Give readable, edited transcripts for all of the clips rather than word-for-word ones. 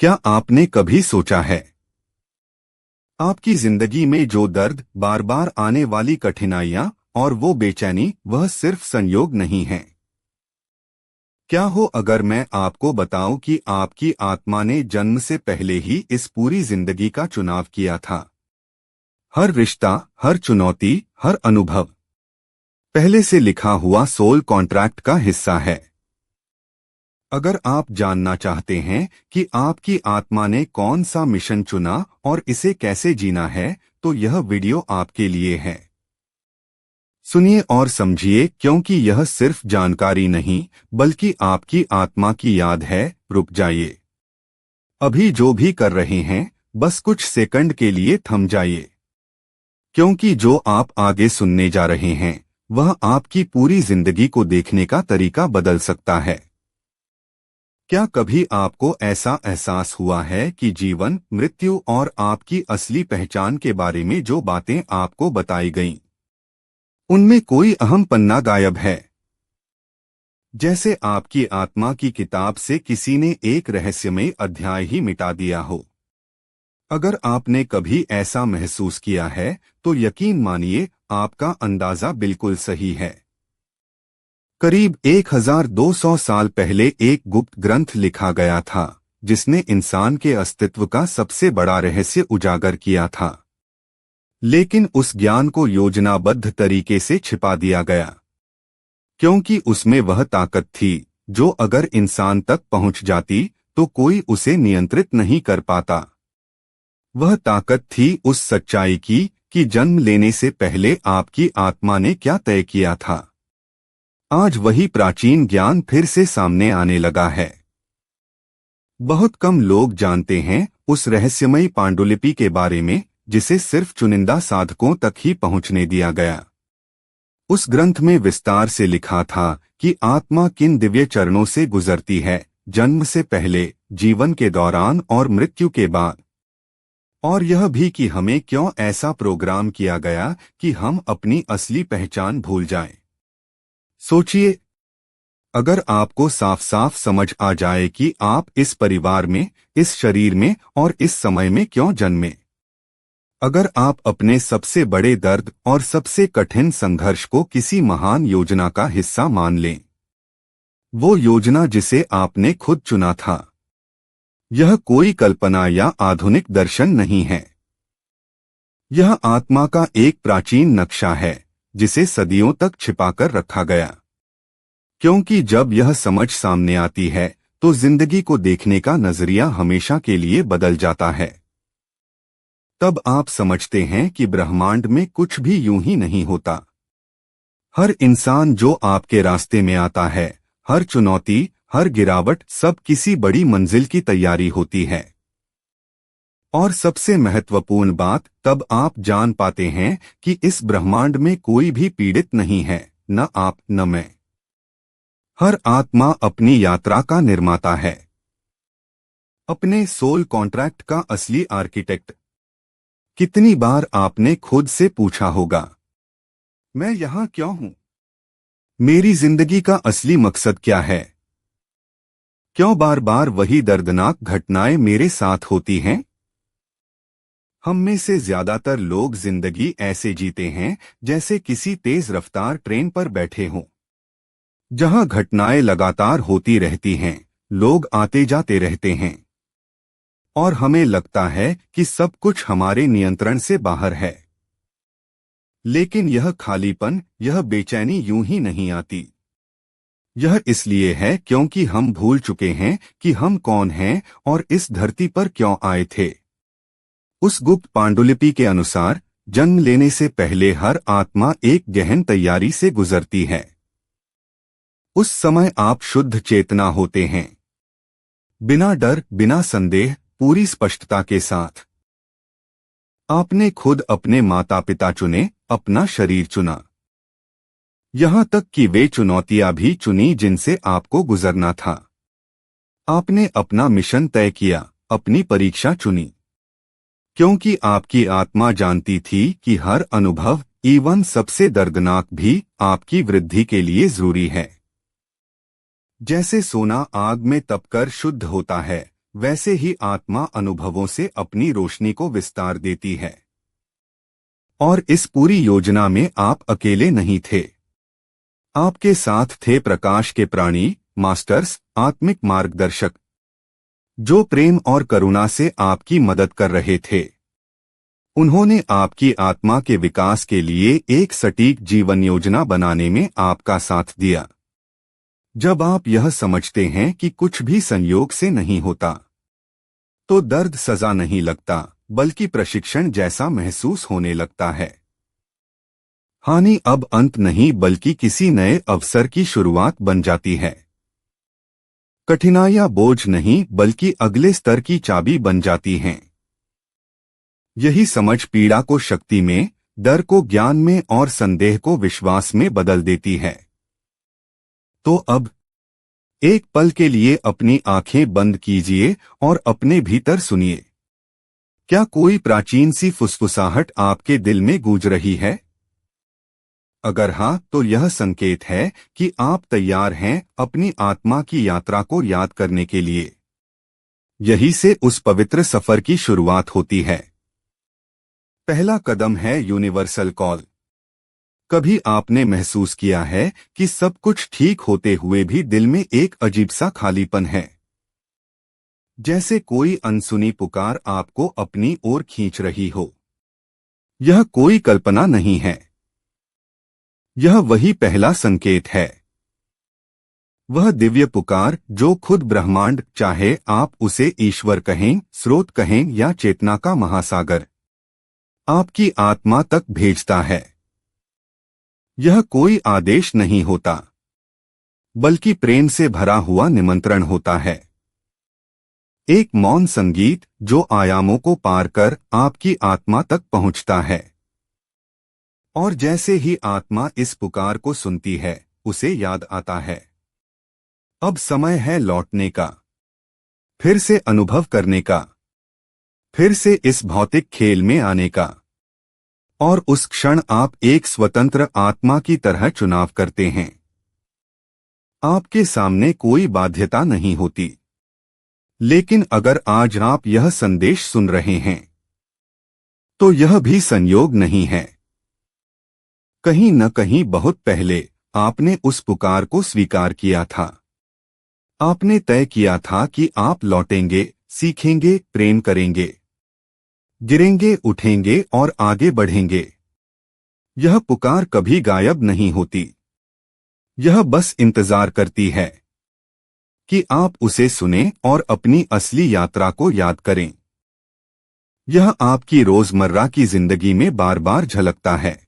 क्या आपने कभी सोचा है आपकी जिंदगी में जो दर्द, बार बार आने वाली कठिनाइयां और वो बेचैनी, वह सिर्फ संयोग नहीं है। क्या हो अगर मैं आपको बताऊं कि आपकी आत्मा ने जन्म से पहले ही इस पूरी जिंदगी का चुनाव किया था। हर रिश्ता, हर चुनौती, हर अनुभव पहले से लिखा हुआ सोल कॉन्ट्रैक्ट का हिस्सा है। अगर आप जानना चाहते हैं कि आपकी आत्मा ने कौन सा मिशन चुना और इसे कैसे जीना है, तो यह वीडियो आपके लिए है। सुनिए और समझिए, क्योंकि यह सिर्फ जानकारी नहीं बल्कि आपकी आत्मा की याद है। रुक जाइए। अभी जो भी कर रहे हैं, बस कुछ सेकंड के लिए थम जाइए, क्योंकि जो आप आगे सुनने जा रहे हैं वह आपकी पूरी जिंदगी को देखने का तरीका बदल सकता है। क्या कभी आपको ऐसा एहसास हुआ है कि जीवन, मृत्यु और आपकी असली पहचान के बारे में जो बातें आपको बताई गईं, उनमें कोई अहम पन्ना गायब है? जैसे आपकी आत्मा की किताब से किसी ने एक रहस्यमय अध्याय ही मिटा दिया हो। अगर आपने कभी ऐसा महसूस किया है, तो यकीन मानिए आपका अंदाजा बिल्कुल सही है। करीब 1200 साल पहले एक गुप्त ग्रंथ लिखा गया था, जिसने इंसान के अस्तित्व का सबसे बड़ा रहस्य उजागर किया था। लेकिन उस ज्ञान को योजनाबद्ध तरीके से छिपा दिया गया, क्योंकि उसमें वह ताकत थी जो अगर इंसान तक पहुंच जाती तो कोई उसे नियंत्रित नहीं कर पाता। वह ताकत थी उस सच्चाई की कि जन्म लेने से पहले आपकी आत्मा ने क्या तय किया था। आज वही प्राचीन ज्ञान फिर से सामने आने लगा है। बहुत कम लोग जानते हैं उस रहस्यमयी पांडुलिपि के बारे में, जिसे सिर्फ चुनिंदा साधकों तक ही पहुंचने दिया गया। उस ग्रंथ में विस्तार से लिखा था कि आत्मा किन दिव्य चरणों से गुजरती है, जन्म से पहले, जीवन के दौरान और मृत्यु के बाद। और यह भी कि हमें क्यों ऐसा प्रोग्राम किया गया कि हम अपनी असली पहचान भूल जाएं। सोचिए, अगर आपको साफ साफ समझ आ जाए कि आप इस परिवार में, इस शरीर में और इस समय में क्यों जन्मे। अगर आप अपने सबसे बड़े दर्द और सबसे कठिन संघर्ष को किसी महान योजना का हिस्सा मान लें, वो योजना जिसे आपने खुद चुना था। यह कोई कल्पना या आधुनिक दर्शन नहीं है। यह आत्मा का एक प्राचीन नक्शा है, जिसे सदियों तक छिपाकर रखा गया। क्योंकि जब यह समझ सामने आती है, तो जिंदगी को देखने का नजरिया हमेशा के लिए बदल जाता है। तब आप समझते हैं कि ब्रह्मांड में कुछ भी यूं ही नहीं होता। हर इंसान जो आपके रास्ते में आता है, हर चुनौती, हर गिरावट, सब किसी बड़ी मंजिल की तैयारी होती है। और सबसे महत्वपूर्ण बात, तब आप जान पाते हैं कि इस ब्रह्मांड में कोई भी पीड़ित नहीं है, न आप न मैं। हर आत्मा अपनी यात्रा का निर्माता है, अपने सोल कॉन्ट्रैक्ट का असली आर्किटेक्ट। कितनी बार आपने खुद से पूछा होगा, मैं यहाँ क्यों हूँ? मेरी जिंदगी का असली मकसद क्या है? क्यों बार बार वही दर्दनाक घटनाएं मेरे साथ होती हैं? हम में से ज्यादातर लोग जिंदगी ऐसे जीते हैं जैसे किसी तेज रफ्तार ट्रेन पर बैठे हों, जहां घटनाएं लगातार होती रहती हैं, लोग आते जाते रहते हैं, और हमें लगता है कि सब कुछ हमारे नियंत्रण से बाहर है। लेकिन यह खालीपन, यह बेचैनी यूं ही नहीं आती। यह इसलिए है क्योंकि हम भूल चुके हैं कि हम कौन हैं और इस धरती पर क्यों आए थे। उस गुप्त पांडुलिपि के अनुसार, जन्म लेने से पहले हर आत्मा एक गहन तैयारी से गुजरती है। उस समय आप शुद्ध चेतना होते हैं, बिना डर, बिना संदेह, पूरी स्पष्टता के साथ। आपने खुद अपने माता पिता चुने, अपना शरीर चुना, यहां तक कि वे चुनौतियां भी चुनी जिनसे आपको गुजरना था। आपने अपना मिशन तय किया, अपनी परीक्षा चुनी, क्योंकि आपकी आत्मा जानती थी कि हर अनुभव, इवन सबसे दर्दनाक भी, आपकी वृद्धि के लिए जरूरी है। जैसे सोना आग में तपकर शुद्ध होता है, वैसे ही आत्मा अनुभवों से अपनी रोशनी को विस्तार देती है। और इस पूरी योजना में आप अकेले नहीं थे। आपके साथ थे प्रकाश के प्राणी, मास्टर्स, आत्मिक मार्गदर्शक, जो प्रेम और करुणा से आपकी मदद कर रहे थे। उन्होंने आपकी आत्मा के विकास के लिए एक सटीक जीवन योजना बनाने में आपका साथ दिया। जब आप यह समझते हैं कि कुछ भी संयोग से नहीं होता, तो दर्द सजा नहीं लगता, बल्कि प्रशिक्षण जैसा महसूस होने लगता है। हानि अब अंत नहीं, बल्कि किसी नए अवसर की शुरुआत बन जाती है। कठिनाइयां बोझ नहीं, बल्कि अगले स्तर की चाबी बन जाती हैं। यही समझ पीड़ा को शक्ति में, डर को ज्ञान में और संदेह को विश्वास में बदल देती है। तो अब एक पल के लिए अपनी आंखें बंद कीजिए और अपने भीतर सुनिए। क्या कोई प्राचीन सी फुसफुसाहट आपके दिल में गूंज रही है? अगर हाँ, तो यह संकेत है कि आप तैयार हैं अपनी आत्मा की यात्रा को याद करने के लिए। यही से उस पवित्र सफर की शुरुआत होती है। पहला कदम है यूनिवर्सल कॉल। कभी आपने महसूस किया है कि सब कुछ ठीक होते हुए भी दिल में एक अजीब सा खालीपन है, जैसे कोई अनसुनी पुकार आपको अपनी ओर खींच रही हो? यह कोई कल्पना नहीं है, यह वही पहला संकेत है। वह दिव्य पुकार जो खुद ब्रह्मांड, चाहे आप उसे ईश्वर कहें, स्रोत कहें या चेतना का महासागर, आपकी आत्मा तक भेजता है। यह कोई आदेश नहीं होता, बल्कि प्रेम से भरा हुआ निमंत्रण होता है। एक मौन संगीत जो आयामों को पार कर आपकी आत्मा तक पहुंचता है। और जैसे ही आत्मा इस पुकार को सुनती है, उसे याद आता है, अब समय है लौटने का, फिर से अनुभव करने का, फिर से इस भौतिक खेल में आने का। और उस क्षण आप एक स्वतंत्र आत्मा की तरह चुनाव करते हैं। आपके सामने कोई बाध्यता नहीं होती। लेकिन अगर आज आप यह संदेश सुन रहे हैं, तो यह भी संयोग नहीं है। कहीं न कहीं बहुत पहले आपने उस पुकार को स्वीकार किया था। आपने तय किया था कि आप लौटेंगे, सीखेंगे, प्रेम करेंगे, गिरेंगे, उठेंगे और आगे बढ़ेंगे। यह पुकार कभी गायब नहीं होती। यह बस इंतजार करती है कि आप उसे सुनें और अपनी असली यात्रा को याद करें। यह आपकी रोजमर्रा की जिंदगी में बार बार झलकता है।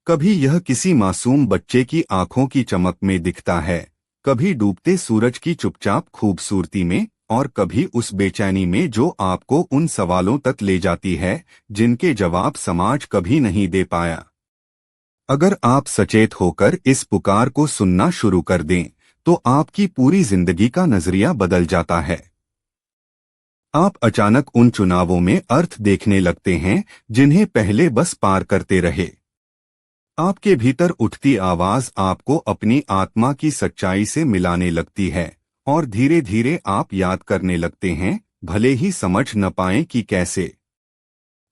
कभी यह किसी मासूम बच्चे की आंखों की चमक में दिखता है, कभी डूबते सूरज की चुपचाप खूबसूरती में, और कभी उस बेचैनी में जो आपको उन सवालों तक ले जाती है जिनके जवाब समाज कभी नहीं दे पाया। अगर आप सचेत होकर इस पुकार को सुनना शुरू कर दें, तो आपकी पूरी जिंदगी का नजरिया बदल जाता है। आप अचानक उन चुनावों में अर्थ देखने लगते हैं जिन्हें पहले बस पार करते रहे। आपके भीतर उठती आवाज आपको अपनी आत्मा की सच्चाई से मिलाने लगती है, और धीरे धीरे आप याद करने लगते हैं, भले ही समझ न पाएं कि कैसे।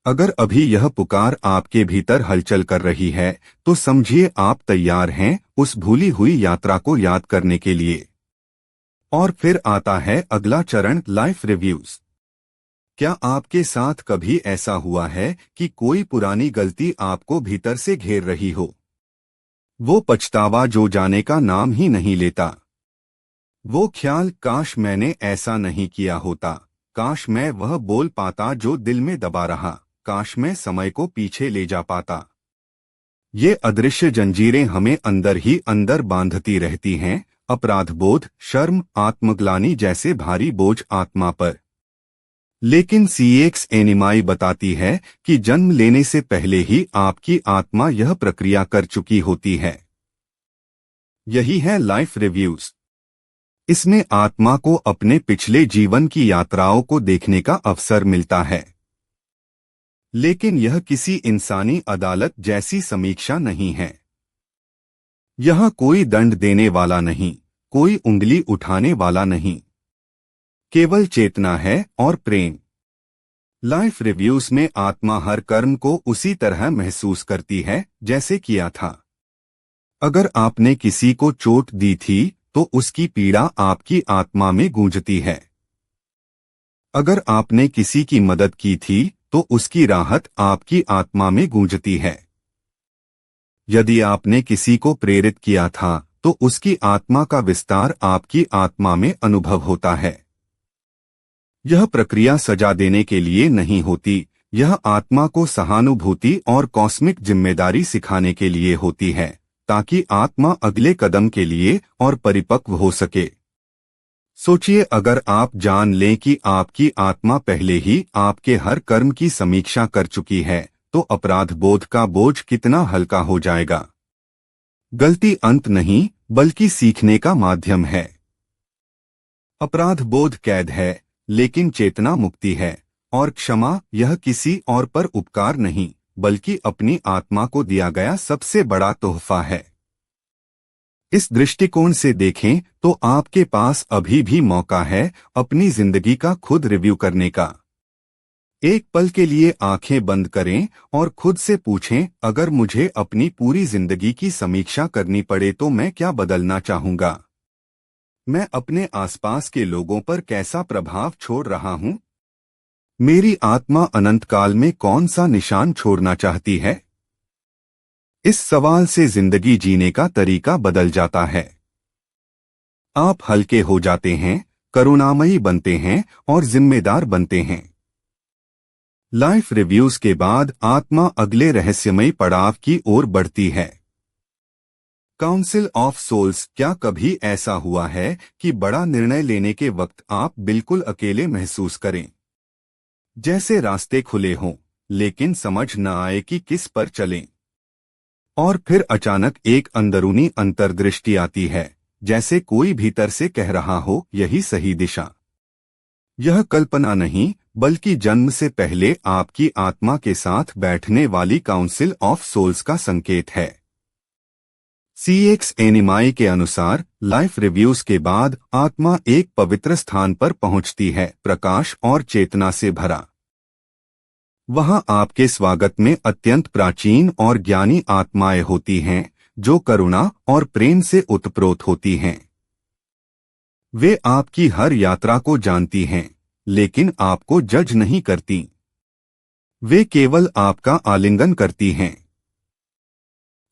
अगर अभी यह पुकार आपके भीतर हलचल कर रही है, तो समझिए आप तैयार हैं उस भूली हुई यात्रा को याद करने के लिए। और फिर आता है अगला चरण, लाइफ रिव्यूज। क्या आपके साथ कभी ऐसा हुआ है कि कोई पुरानी गलती आपको भीतर से घेर रही हो? वो पछतावा जो जाने का नाम ही नहीं लेता। वो ख्याल, काश मैंने ऐसा नहीं किया होता, काश मैं वह बोल पाता जो दिल में दबा रहा, काश मैं समय को पीछे ले जा पाता। ये अदृश्य जंजीरें हमें अंदर ही अंदर बांधती रहती हैं, अपराधबोध, शर्म, आत्मग्लानि जैसे भारी बोझ आत्मा पर। लेकिन सीएक्स एनिमाई बताती है कि जन्म लेने से पहले ही आपकी आत्मा यह प्रक्रिया कर चुकी होती है। यही है लाइफ रिव्यूज। इसमें आत्मा को अपने पिछले जीवन की यात्राओं को देखने का अवसर मिलता है। लेकिन यह किसी इंसानी अदालत जैसी समीक्षा नहीं है। यह कोई दंड देने वाला नहीं, कोई उंगली उठाने वाला नहीं। केवल चेतना है और प्रेम। लाइफ रिव्यूज में आत्मा हर कर्म को उसी तरह महसूस करती है जैसे किया था। अगर आपने किसी को चोट दी थी तो उसकी पीड़ा आपकी आत्मा में गूंजती है। अगर आपने किसी की मदद की थी तो उसकी राहत आपकी आत्मा में गूंजती है। यदि आपने किसी को प्रेरित किया था तो उसकी आत्मा का विस्तार आपकी आत्मा में अनुभव होता है। यह प्रक्रिया सजा देने के लिए नहीं होती, यह आत्मा को सहानुभूति और कॉस्मिक जिम्मेदारी सिखाने के लिए होती है, ताकि आत्मा अगले कदम के लिए और परिपक्व हो सके। सोचिए, अगर आप जान लें कि आपकी आत्मा पहले ही आपके हर कर्म की समीक्षा कर चुकी है, तो अपराध बोध का बोझ कितना हल्का हो जाएगा। गलती अंत नहीं, बल्कि सीखने का माध्यम है। अपराध बोध कैद है, लेकिन चेतना मुक्ति है, और क्षमा यह किसी और पर उपकार नहीं, बल्कि अपनी आत्मा को दिया गया सबसे बड़ा तोहफा है। इस दृष्टिकोण से देखें तो आपके पास अभी भी मौका है अपनी जिंदगी का खुद रिव्यू करने का। एक पल के लिए आंखें बंद करें और खुद से पूछें, अगर मुझे अपनी पूरी जिंदगी की समीक्षा करनी पड़े तो मैं क्या बदलना चाहूंगा? मैं अपने आसपास के लोगों पर कैसा प्रभाव छोड़ रहा हूं? मेरी आत्मा अनंत काल में कौन सा निशान छोड़ना चाहती है? इस सवाल से जिंदगी जीने का तरीका बदल जाता है। आप हल्के हो जाते हैं, करुणामयी बनते हैं और जिम्मेदार बनते हैं। लाइफ रिव्यूज के बाद आत्मा अगले रहस्यमयी पड़ाव की ओर बढ़ती है। Council of souls. क्या कभी ऐसा हुआ है कि बड़ा निर्णय लेने के वक्त आप बिल्कुल अकेले महसूस करें, जैसे रास्ते खुले हों लेकिन समझ न आए कि किस पर चलें? और फिर अचानक एक अंदरूनी अंतर्दृष्टि आती है, जैसे कोई भीतर से कह रहा हो, यही सही दिशा। यह कल्पना नहीं, बल्कि जन्म से पहले आपकी आत्मा के साथ बैठने वाली काउंसिल ऑफ सोल्स का संकेत है। CX एनिमाई के अनुसार लाइफ रिव्यूज के बाद आत्मा एक पवित्र स्थान पर पहुंचती है, प्रकाश और चेतना से भरा। वहां आपके स्वागत में अत्यंत प्राचीन और ज्ञानी आत्माएं होती हैं, जो करुणा और प्रेम से उत्प्रोत होती हैं। वे आपकी हर यात्रा को जानती हैं, लेकिन आपको जज नहीं करती। वे केवल आपका आलिंगन करती हैं।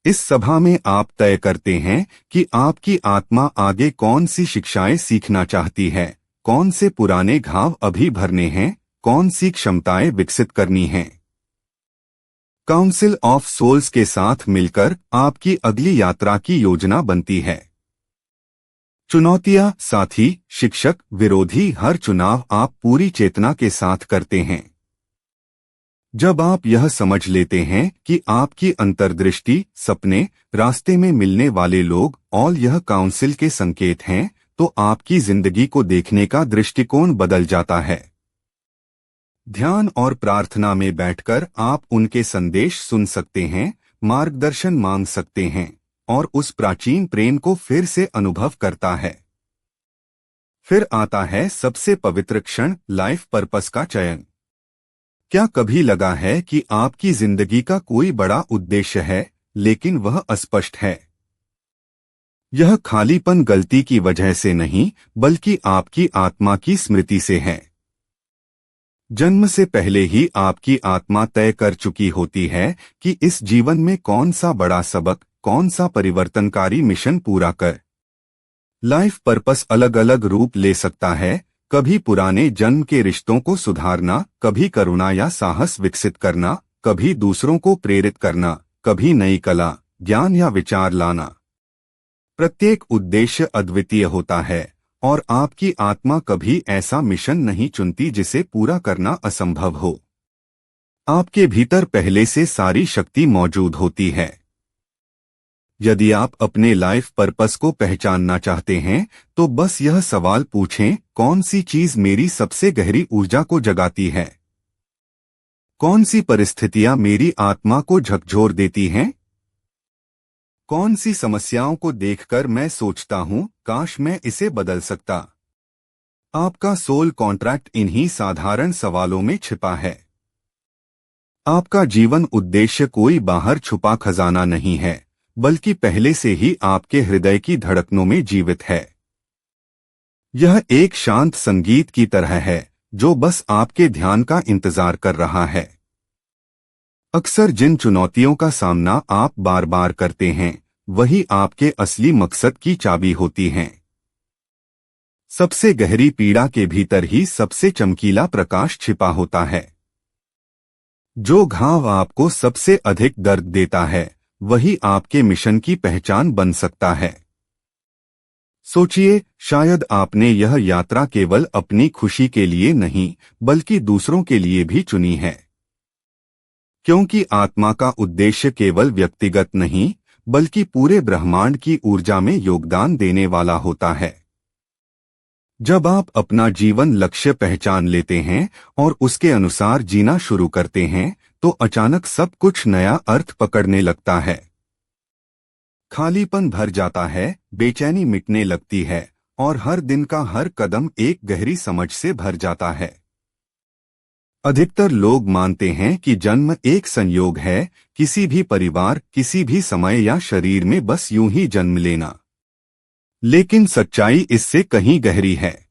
इस सभा में आप तय करते हैं कि आपकी आत्मा आगे कौन सी शिक्षाएं सीखना चाहती है, कौन से पुराने घाव अभी भरने हैं, कौन सी क्षमताएं विकसित करनी हैं। काउंसिल ऑफ सोल्स के साथ मिलकर आपकी अगली यात्रा की योजना बनती है। चुनौतियां, साथी, शिक्षक, विरोधी, हर चुनाव आप पूरी चेतना के साथ करते हैं। जब आप यह समझ लेते हैं कि आपकी अंतर्दृष्टि, सपने, रास्ते में मिलने वाले लोग और यह काउंसिल के संकेत हैं, तो आपकी जिंदगी को देखने का दृष्टिकोण बदल जाता है। ध्यान और प्रार्थना में बैठकर आप उनके संदेश सुन सकते हैं, मार्गदर्शन मांग सकते हैं और उस प्राचीन प्रेम को फिर से अनुभव करता है। फिर आता है सबसे पवित्र क्षण, लाइफ पर्पस का चयन। क्या कभी लगा है कि आपकी जिंदगी का कोई बड़ा उद्देश्य है, लेकिन वह अस्पष्ट है? यह खालीपन गलती की वजह से नहीं, बल्कि आपकी आत्मा की स्मृति से है। जन्म से पहले ही आपकी आत्मा तय कर चुकी होती है कि इस जीवन में कौन सा बड़ा सबक, कौन सा परिवर्तनकारी मिशन पूरा कर। लाइफ पर्पस अलग अलग रूप ले सकता है, कभी पुराने जन्म के रिश्तों को सुधारना, कभी करुणा या साहस विकसित करना, कभी दूसरों को प्रेरित करना, कभी नई कला, ज्ञान या विचार लाना। प्रत्येक उद्देश्य अद्वितीय होता है और आपकी आत्मा कभी ऐसा मिशन नहीं चुनती जिसे पूरा करना असंभव हो। आपके भीतर पहले से सारी शक्ति मौजूद होती है। यदि आप अपने लाइफ पर्पस को पहचानना चाहते हैं, तो बस यह सवाल पूछें, कौन सी चीज मेरी सबसे गहरी ऊर्जा को जगाती है? कौन सी परिस्थितियां मेरी आत्मा को झकझोर देती हैं? कौन सी समस्याओं को देखकर मैं सोचता हूं, काश मैं इसे बदल सकता? आपका सोल कॉन्ट्रैक्ट इन्हीं साधारण सवालों में छिपा है। आपका जीवन उद्देश्य कोई बाहर छुपा खजाना नहीं है, बल्कि पहले से ही आपके हृदय की धड़कनों में जीवित है। यह एक शांत संगीत की तरह है जो बस आपके ध्यान का इंतजार कर रहा है। अक्सर जिन चुनौतियों का सामना आप बार बार करते हैं, वही आपके असली मकसद की चाबी होती हैं। सबसे गहरी पीड़ा के भीतर ही सबसे चमकीला प्रकाश छिपा होता है। जो घाव आपको सबसे अधिक दर्द देता है, वही आपके मिशन की पहचान बन सकता है। सोचिए, शायद आपने यह यात्रा केवल अपनी खुशी के लिए नहीं, बल्कि दूसरों के लिए भी चुनी है। क्योंकि आत्मा का उद्देश्य केवल व्यक्तिगत नहीं, बल्कि पूरे ब्रह्मांड की ऊर्जा में योगदान देने वाला होता है। जब आप अपना जीवन लक्ष्य पहचान लेते हैं और उसके अनुसार जीना शुरू करते हैं, तो अचानक सब कुछ नया अर्थ पकड़ने लगता है। खालीपन भर जाता है, बेचैनी मिटने लगती है, और हर दिन का हर कदम एक गहरी समझ से भर जाता है। अधिकतर लोग मानते हैं कि जन्म एक संयोग है, किसी भी परिवार, किसी भी समय या शरीर में बस यूं ही जन्म लेना। लेकिन सच्चाई इससे कहीं गहरी है।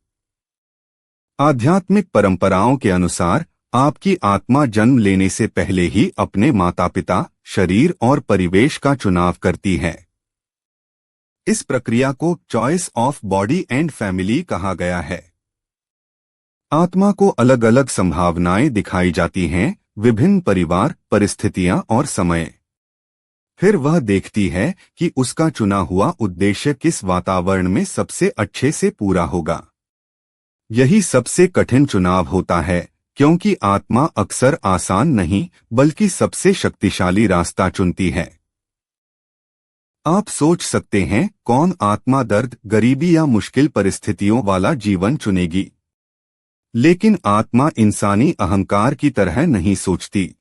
आध्यात्मिक परंपराओं के अनुसार आपकी आत्मा जन्म लेने से पहले ही अपने माता पिता, शरीर और परिवेश का चुनाव करती है। इस प्रक्रिया को choice of body and family कहा गया है। आत्मा को अलग अलग संभावनाएं दिखाई जाती हैं, विभिन्न परिवार, परिस्थितियां और समय। फिर वह देखती है कि उसका चुना हुआ उद्देश्य किस वातावरण में सबसे अच्छे से पूरा होगा। यही सबसे कठिन चुनाव होता है, क्योंकि आत्मा अक्सर आसान नहीं, बल्कि सबसे शक्तिशाली रास्ता चुनती है। आप सोच सकते हैं, कौन आत्मा दर्द, गरीबी या मुश्किल परिस्थितियों वाला जीवन चुनेगी? लेकिन आत्मा इंसानी अहंकार की तरह नहीं सोचती।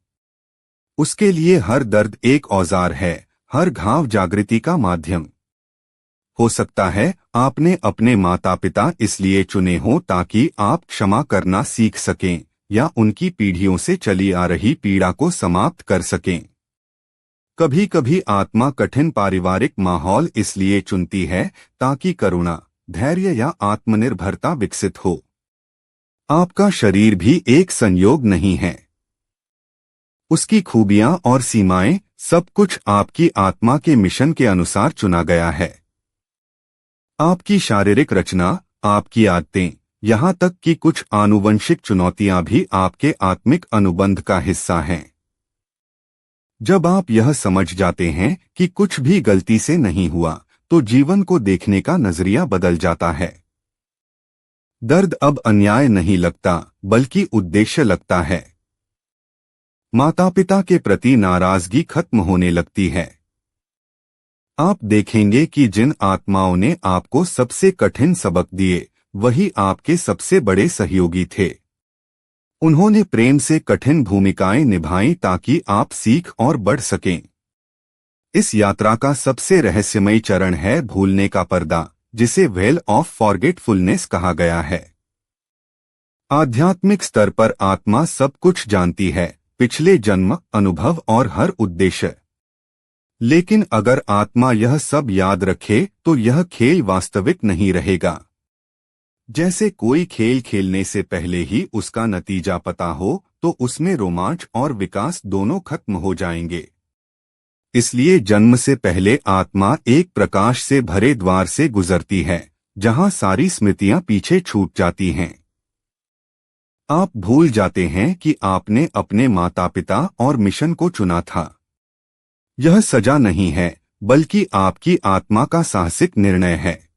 उसके लिए हर दर्द एक औजार है, हर घाव जागृति का माध्यम। हो सकता है आपने अपने माता पिता इसलिए चुने हों ताकि आप क्षमा करना सीख सकें, या उनकी पीढ़ियों से चली आ रही पीड़ा को समाप्त कर सकें। कभी कभी आत्मा कठिन पारिवारिक माहौल इसलिए चुनती है ताकि करुणा, धैर्य या आत्मनिर्भरता विकसित हो। आपका शरीर भी एक संयोग नहीं है। उसकी खूबियां और सीमाएं, सब कुछ आपकी आत्मा के मिशन के अनुसार चुना गया है। आपकी शारीरिक रचना, आपकी आदतें, यहाँ तक कि कुछ आनुवंशिक चुनौतियां भी आपके आत्मिक अनुबंध का हिस्सा हैं। जब आप यह समझ जाते हैं कि कुछ भी गलती से नहीं हुआ, तो जीवन को देखने का नजरिया बदल जाता है। दर्द अब अन्याय नहीं लगता, बल्कि उद्देश्य लगता है। माता पिता के प्रति नाराजगी खत्म होने लगती है। आप देखेंगे कि जिन आत्माओं ने आपको सबसे कठिन सबक दिए, वही आपके सबसे बड़े सहयोगी थे। उन्होंने प्रेम से कठिन भूमिकाएं निभाई ताकि आप सीख और बढ़ सकें। इस यात्रा का सबसे रहस्यमयी चरण है भूलने का पर्दा, जिसे वेल ऑफ फॉरगेटफुलनेस कहा गया है। आध्यात्मिक स्तर पर आत्मा सब कुछ जानती है, पिछले जन्म, अनुभव और हर उद्देश्य। लेकिन अगर आत्मा यह सब याद रखे तो यह खेल वास्तविक नहीं रहेगा। जैसे कोई खेल खेलने से पहले ही उसका नतीजा पता हो, तो उसमें रोमांच और विकास दोनों खत्म हो जाएंगे। इसलिए जन्म से पहले आत्मा एक प्रकाश से भरे द्वार से गुजरती है, जहां सारी स्मृतियां पीछे छूट जाती हैं। आप भूल जाते हैं कि आपने अपने माता पिता और मिशन को चुना था। यह सजा नहीं है, बल्कि आपकी आत्मा का साहसिक निर्णय है।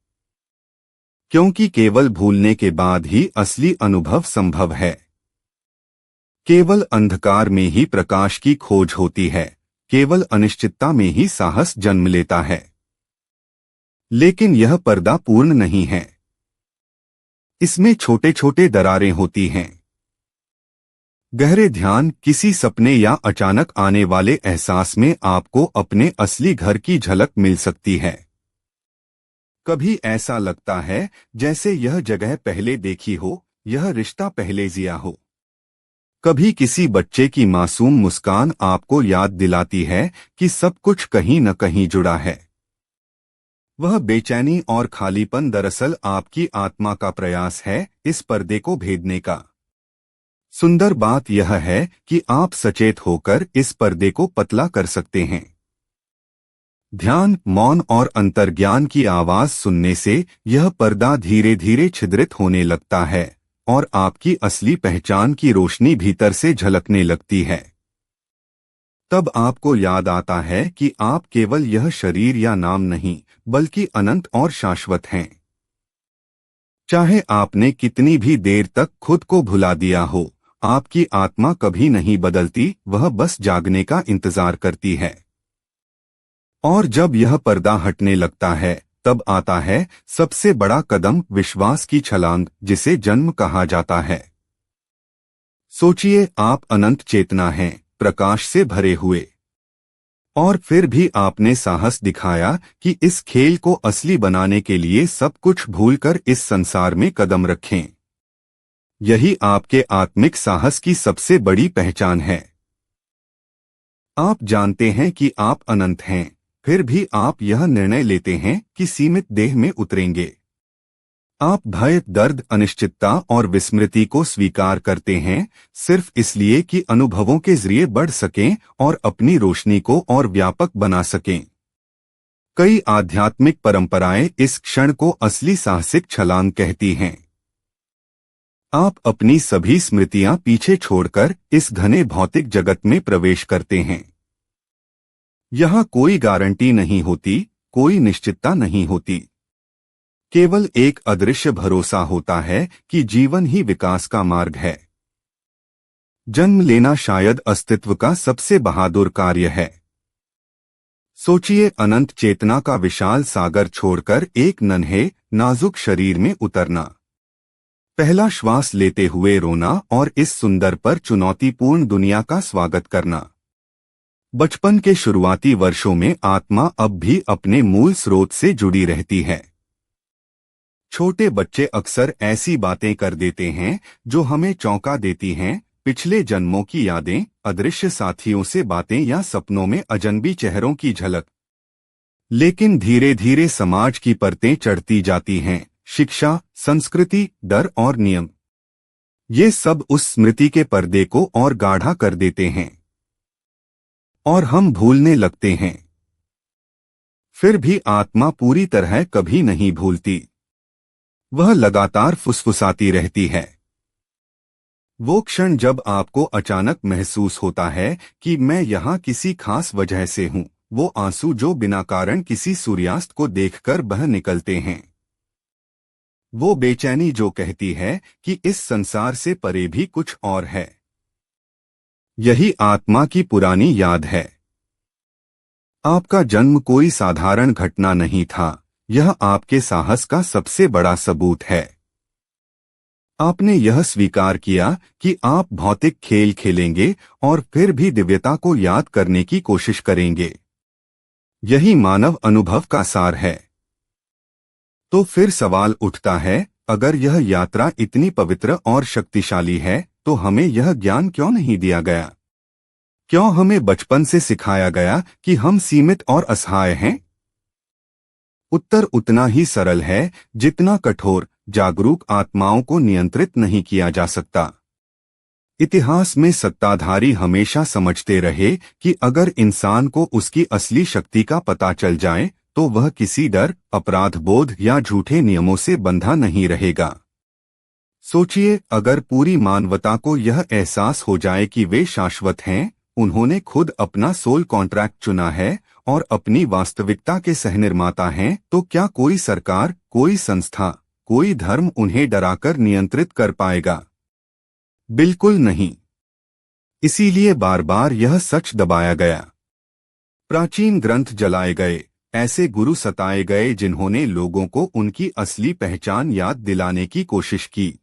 क्योंकि केवल भूलने के बाद ही असली अनुभव संभव है। केवल अंधकार में ही प्रकाश की खोज होती है, केवल अनिश्चितता में ही साहस जन्म लेता है। लेकिन यह पर्दा पूर्ण नहीं है। इसमें छोटे छोटे दरारें होती हैं। गहरे ध्यान, किसी सपने या अचानक आने वाले एहसास में आपको अपने असली घर की झलक मिल सकती है। कभी ऐसा लगता है जैसे यह जगह पहले देखी हो, यह रिश्ता पहले जिया हो। कभी किसी बच्चे की मासूम मुस्कान आपको याद दिलाती है कि सब कुछ कहीं न कहीं जुड़ा है। वह बेचैनी और खालीपन दरअसल आपकी आत्मा का प्रयास है इस पर्दे को भेदने का। सुंदर बात यह है कि आप सचेत होकर इस पर्दे को पतला कर सकते हैं। ध्यान, मौन और अंतर्ज्ञान की आवाज सुनने से यह पर्दा धीरे धीरे छिद्रित होने लगता है और आपकी असली पहचान की रोशनी भीतर से झलकने लगती है। तब आपको याद आता है कि आप केवल यह शरीर या नाम नहीं, बल्कि अनंत और शाश्वत हैं। चाहे आपने कितनी भी देर तक खुद को भुला दिया हो, आपकी आत्मा कभी नहीं बदलती, वह बस जागने का इंतजार करती है। और जब यह पर्दा हटने लगता है, तब आता है सबसे बड़ा कदम, विश्वास की छलांग, जिसे जन्म कहा जाता है। सोचिए, आप अनंत चेतना हैं, प्रकाश से भरे हुए, और फिर भी आपने साहस दिखाया कि इस खेल को असली बनाने के लिए सब कुछ भूलकर इस संसार में कदम रखें। यही आपके आत्मिक साहस की सबसे बड़ी पहचान है। आप जानते हैं कि आप अनंत हैं, फिर भी आप यह निर्णय लेते हैं कि सीमित देह में उतरेंगे। आप भय, दर्द, अनिश्चितता और विस्मृति को स्वीकार करते हैं, सिर्फ इसलिए कि अनुभवों के जरिए बढ़ सकें और अपनी रोशनी को और व्यापक बना सकें। कई आध्यात्मिक परंपराएं इस क्षण को असली साहसिक छलांग कहती हैं। आप अपनी सभी स्मृतियां पीछे छोड़कर इस घने भौतिक जगत में प्रवेश करते हैं। यहां कोई गारंटी नहीं होती, कोई निश्चितता नहीं होती। केवल एक अदृश्य भरोसा होता है कि जीवन ही विकास का मार्ग है। जन्म लेना शायद अस्तित्व का सबसे बहादुर कार्य है। सोचिए, अनंत चेतना का विशाल सागर छोड़कर एक नन्हे, नाजुक शरीर में उतरना। पहला श्वास लेते हुए रोना और इस सुंदर पर चुनौतीपूर्ण दुनिया का स्वागत करना। बचपन के शुरुआती वर्षों में आत्मा अब भी अपने मूल स्रोत से जुड़ी रहती है। छोटे बच्चे अक्सर ऐसी बातें कर देते हैं जो हमें चौंका देती हैं, पिछले जन्मों की यादें, अदृश्य साथियों से बातें या सपनों में अजनबी चेहरों की झलक। लेकिन धीरे धीरे समाज की परतें चढ़ती जाती हैं, शिक्षा, संस्कृति, डर और नियम। ये सब उस स्मृति के पर्दे को और गाढ़ा कर देते हैं और हम भूलने लगते हैं। फिर भी आत्मा पूरी तरह कभी नहीं भूलती। वह लगातार फुसफुसाती रहती है। वो क्षण जब आपको अचानक महसूस होता है कि मैं यहाँ किसी खास वजह से हूँ, वो आंसू जो बिना कारण किसी सूर्यास्त को देखकर बह निकलते हैं। वो बेचैनी जो कहती है कि इस संसार से परे भी कुछ और है। यही आत्मा की पुरानी याद है। आपका जन्म कोई साधारण घटना नहीं था, यह आपके साहस का सबसे बड़ा सबूत है। आपने यह स्वीकार किया कि आप भौतिक खेल खेलेंगे और फिर भी दिव्यता को याद करने की कोशिश करेंगे। यही मानव अनुभव का सार है। तो फिर सवाल उठता है, अगर यह यात्रा इतनी पवित्र और शक्तिशाली है, तो हमें यह ज्ञान क्यों नहीं दिया गया? क्यों हमें बचपन से सिखाया गया कि हम सीमित और असहाय हैं? उत्तर उतना ही सरल है जितना कठोर, जागरूक आत्माओं को नियंत्रित नहीं किया जा सकता। इतिहास में सत्ताधारी हमेशा समझते रहे कि अगर इंसान को उसकी असली शक्ति का पता चल जाए, तो वह किसी डर, अपराध बोध या झूठे नियमों से बंधा नहीं रहेगा। सोचिए, अगर पूरी मानवता को यह एहसास हो जाए कि वे शाश्वत हैं, उन्होंने खुद अपना सोल कॉन्ट्रैक्ट चुना है और अपनी वास्तविकता के सहनिर्माता हैं, तो क्या कोई सरकार, कोई संस्था, कोई धर्म उन्हें डराकर नियंत्रित कर पाएगा? बिल्कुल नहीं। इसीलिए बार बार यह सच दबाया गया। प्राचीन ग्रंथ जलाए गए, ऐसे गुरु सताए गए जिन्होंने लोगों को उनकी असली पहचान याद दिलाने की कोशिश की।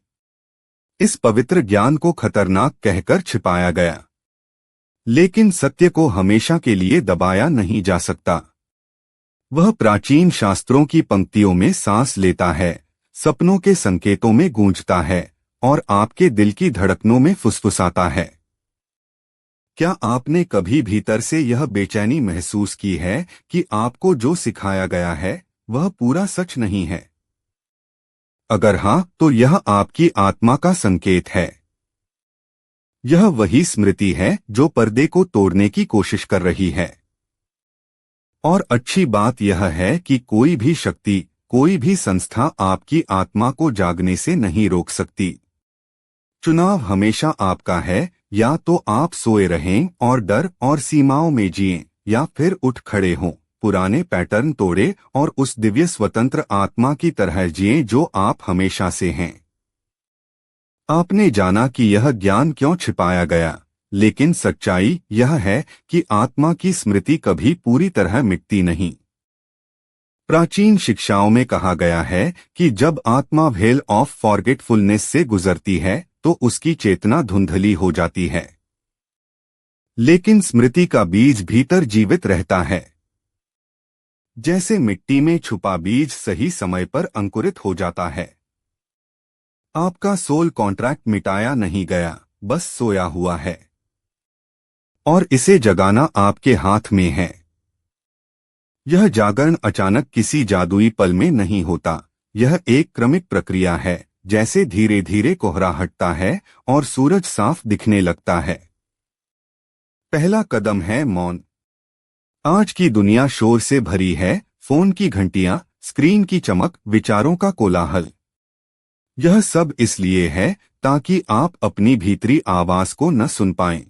इस पवित्र ज्ञान को खतरनाक कहकर छिपाया गया। लेकिन सत्य को हमेशा के लिए दबाया नहीं जा सकता। वह प्राचीन शास्त्रों की पंक्तियों में सांस लेता है, सपनों के संकेतों में गूंजता है और आपके दिल की धड़कनों में फुसफुसाता है। क्या आपने कभी भीतर से यह बेचैनी महसूस की है कि आपको जो सिखाया गया है वह पूरा सच नहीं है? अगर हाँ, तो यह आपकी आत्मा का संकेत है। यह वही स्मृति है जो पर्दे को तोड़ने की कोशिश कर रही है। और अच्छी बात यह है कि कोई भी शक्ति, कोई भी संस्था आपकी आत्मा को जागने से नहीं रोक सकती। चुनाव हमेशा आपका है, या तो आप सोए रहें और डर और सीमाओं में जिएं, या फिर उठ खड़े हों, पुराने पैटर्न तोड़े और उस दिव्य स्वतंत्र आत्मा की तरह जिएं जो आप हमेशा से हैं। आपने जाना कि यह ज्ञान क्यों छिपाया गया, लेकिन सच्चाई यह है कि आत्मा की स्मृति कभी पूरी तरह मिटती नहीं। प्राचीन शिक्षाओं में कहा गया है कि जब आत्मा वेल ऑफ फॉरगेटफुलनेस से गुजरती है तो उसकी चेतना धुंधली हो जाती है, लेकिन स्मृति का बीज भीतर जीवित रहता है। जैसे मिट्टी में छुपा बीज सही समय पर अंकुरित हो जाता है। आपका सोल कॉन्ट्रैक्ट मिटाया नहीं गया, बस सोया हुआ है, और इसे जगाना आपके हाथ में है। यह जागरण अचानक किसी जादुई पल में नहीं होता, यह एक क्रमिक प्रक्रिया है, जैसे धीरे धीरे कोहरा हटता है और सूरज साफ दिखने लगता है। पहला कदम है मौन। आज की दुनिया शोर से भरी है, फोन की घंटियां, स्क्रीन की चमक, विचारों का कोलाहल। यह सब इसलिए है ताकि आप अपनी भीतरी आवाज को न सुन पाएं।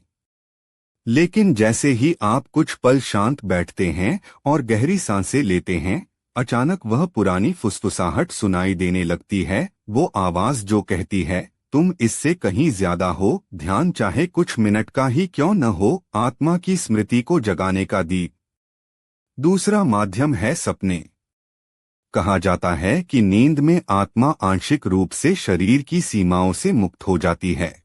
लेकिन जैसे ही आप कुछ पल शांत बैठते हैं और गहरी सांसें लेते हैं, अचानक वह पुरानी फुसफुसाहट सुनाई देने लगती है, वो आवाज जो कहती है, तुम इससे कहीं ज्यादा हो, ध्यान चाहे कुछ मिनट का ही क्यों न हो, आत्मा की स्मृति को जगाने का दीप। दूसरा माध्यम है सपने। कहा जाता है कि नींद में आत्मा आंशिक रूप से शरीर की सीमाओं से मुक्त हो जाती है।